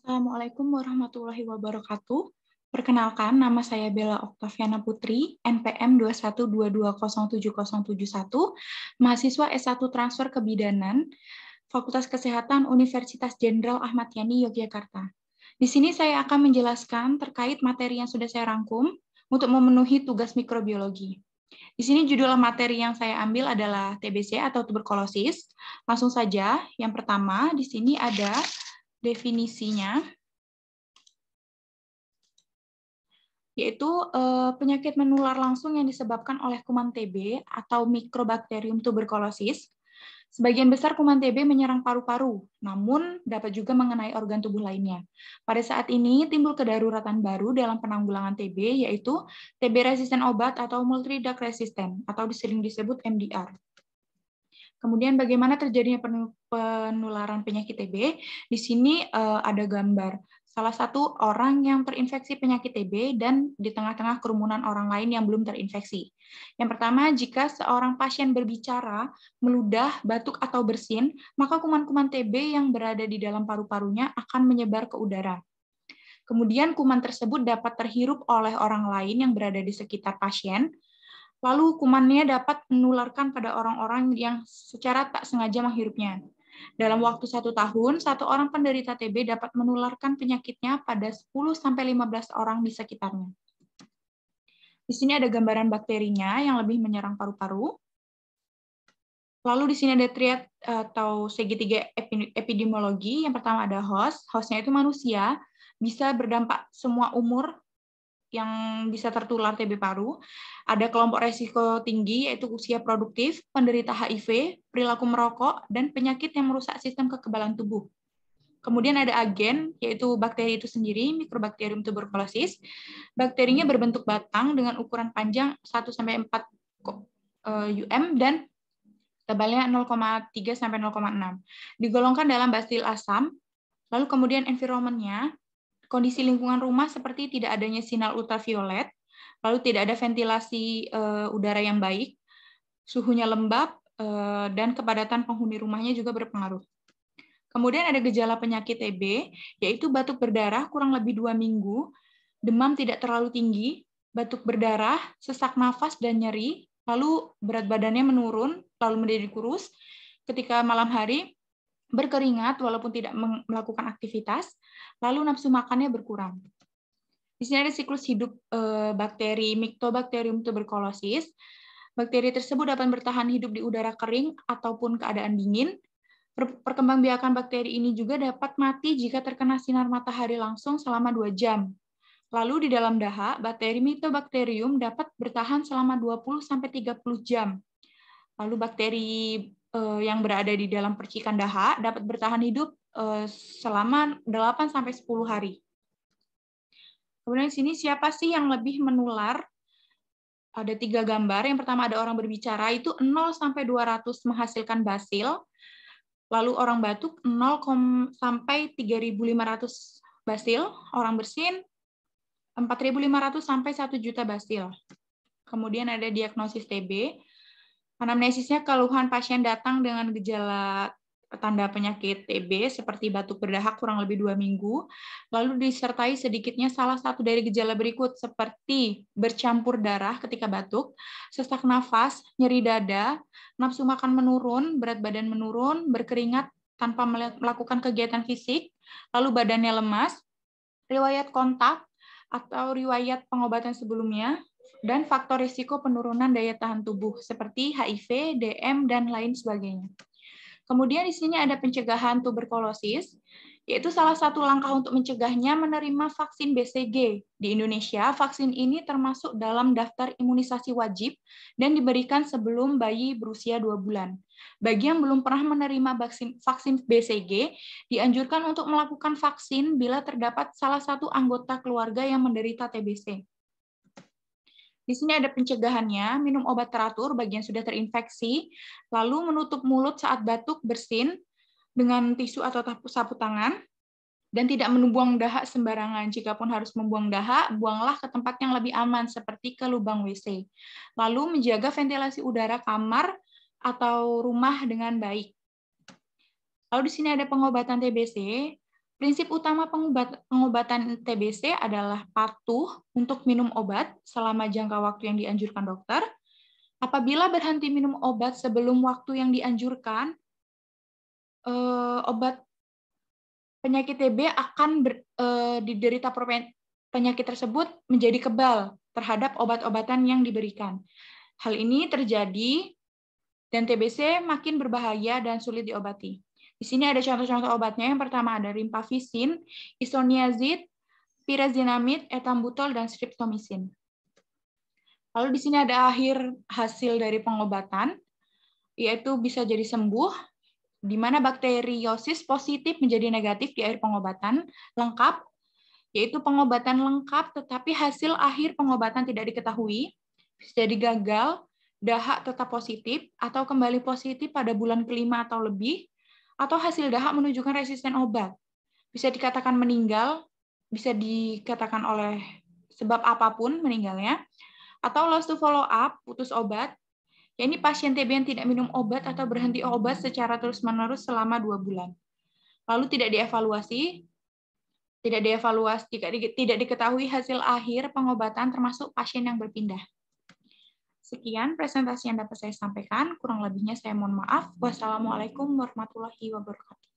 Assalamualaikum warahmatullahi wabarakatuh. Perkenalkan, nama saya Bella Oktaviana Putri, NPM 212207071, mahasiswa S1 Transfer Kebidanan, Fakultas Kesehatan Universitas Jenderal Ahmad Yani, Yogyakarta. Di sini saya akan menjelaskan terkait materi yang sudah saya rangkum untuk memenuhi tugas mikrobiologi. Di sini judul materi yang saya ambil adalah TBC atau tuberkulosis. Langsung saja, yang pertama di sini ada definisinya, yaitu penyakit menular langsung yang disebabkan oleh kuman TB atau Mycobacterium tuberculosis. Sebagian besar kuman TB menyerang paru-paru, namun dapat juga mengenai organ tubuh lainnya. Pada saat ini timbul kedaruratan baru dalam penanggulangan TB, yaitu TB resisten obat atau multi-drug resisten, atau sering disebut MDR. Kemudian bagaimana terjadinya penularan penyakit TB? Di sini ada gambar salah satu orang yang terinfeksi penyakit TB dan di tengah-tengah kerumunan orang lain yang belum terinfeksi. Yang pertama, jika seorang pasien berbicara, meludah, batuk, atau bersin, maka kuman-kuman TB yang berada di dalam paru-parunya akan menyebar ke udara. Kemudian kuman tersebut dapat terhirup oleh orang lain yang berada di sekitar pasien, lalu kumannya dapat menularkan pada orang-orang yang secara tak sengaja menghirupnya. Dalam waktu 1 tahun, satu orang penderita TB dapat menularkan penyakitnya pada 10-15 orang di sekitarnya. Di sini ada gambaran bakterinya yang lebih menyerang paru-paru. Lalu di sini ada triad atau segitiga epidemiologi. Yang pertama ada host. Hostnya itu manusia, bisa berdampak semua umur yang bisa tertular TB paru. Ada kelompok resiko tinggi, yaitu usia produktif, penderita HIV, perilaku merokok, dan penyakit yang merusak sistem kekebalan tubuh. Kemudian ada agen, yaitu bakteri itu sendiri, Mycobacterium tuberculosis. Bakterinya berbentuk batang dengan ukuran panjang 1-4 UM dan tebalnya 0,3-0,6. Digolongkan dalam basil asam. Lalu kemudian environment-nya, kondisi lingkungan rumah seperti tidak adanya sinar ultraviolet, lalu tidak ada ventilasi udara yang baik, suhunya lembab, dan kepadatan penghuni rumahnya juga berpengaruh. Kemudian ada gejala penyakit TB, yaitu batuk berdarah kurang lebih 2 minggu, demam tidak terlalu tinggi, batuk berdarah, sesak nafas, dan nyeri, lalu berat badannya menurun, lalu menjadi kurus, ketika malam hari berkeringat walaupun tidak melakukan aktivitas, lalu nafsu makannya berkurang. Di sini ada siklus hidup bakteri Mycobacterium tuberculosis. Bakteri tersebut dapat bertahan hidup di udara kering ataupun keadaan dingin. Perkembangbiakan bakteri ini juga dapat mati jika terkena sinar matahari langsung selama 2 jam. Lalu di dalam dahak, bakteri Mycobacterium dapat bertahan selama 20-30 jam. Lalu bakteri yang berada di dalam percikan dahak dapat bertahan hidup selama 8-10 hari. Kemudian di sini siapa sih yang lebih menular? Ada 3 gambar. Yang pertama ada orang berbicara, itu 0-200 menghasilkan basil. Lalu orang batuk 0-3.500 basil. Orang bersin 4.500 sampai 1 juta basil. Kemudian ada diagnosis TB. Anamnesisnya keluhan pasien datang dengan gejala tanda penyakit TB seperti batuk berdahak kurang lebih 2 minggu, lalu disertai sedikitnya salah satu dari gejala berikut seperti bercampur darah ketika batuk, sesak nafas, nyeri dada, nafsu makan menurun, berat badan menurun, berkeringat tanpa melakukan kegiatan fisik, lalu badannya lemas, riwayat kontak atau riwayat pengobatan sebelumnya, dan faktor risiko penurunan daya tahan tubuh seperti HIV, DM, dan lain sebagainya. Kemudian di sini ada pencegahan tuberkulosis, yaitu salah satu langkah untuk mencegahnya menerima vaksin BCG. Di Indonesia, vaksin ini termasuk dalam daftar imunisasi wajib dan diberikan sebelum bayi berusia 2 bulan. Bagi yang belum pernah menerima vaksin BCG, dianjurkan untuk melakukan vaksin bila terdapat salah satu anggota keluarga yang menderita TBC. Di sini ada pencegahannya, minum obat teratur bagi yang sudah terinfeksi, lalu menutup mulut saat batuk, bersin dengan tisu atau sapu tangan, dan tidak membuang dahak sembarangan. Jikapun harus membuang dahak, buanglah ke tempat yang lebih aman, seperti ke lubang WC. Lalu menjaga ventilasi udara kamar atau rumah dengan baik. Lalu di sini ada pengobatan TBC. Prinsip utama pengobatan TBC adalah patuh untuk minum obat selama jangka waktu yang dianjurkan dokter. Apabila berhenti minum obat sebelum waktu yang dianjurkan, obat penyakit TB akan diderita penyakit tersebut menjadi kebal terhadap obat-obatan yang diberikan. Hal ini terjadi dan TBC makin berbahaya dan sulit diobati. Di sini ada contoh-contoh obatnya. Yang pertama ada rifampicin, isoniazid, pyrazinamide, etambutol, dan streptomycin. Lalu di sini ada hasil dari pengobatan, yaitu bisa jadi sembuh, di mana bakteriosis positif menjadi negatif di akhir pengobatan, lengkap, yaitu pengobatan lengkap tetapi hasil akhir pengobatan tidak diketahui, bisa jadi gagal, dahak tetap positif, atau kembali positif pada bulan kelima atau lebih, atau hasil dahak menunjukkan resisten obat. Bisa dikatakan meninggal, bisa dikatakan oleh sebab apapun meninggalnya, atau loss to follow up, putus obat, yakni pasien TB yang tidak minum obat atau berhenti obat secara terus-menerus selama 2 bulan. Lalu tidak dievaluasi, tidak diketahui hasil akhir pengobatan termasuk pasien yang berpindah. Sekian presentasi yang dapat saya sampaikan, kurang lebihnya saya mohon maaf. Wassalamualaikum warahmatullahi wabarakatuh.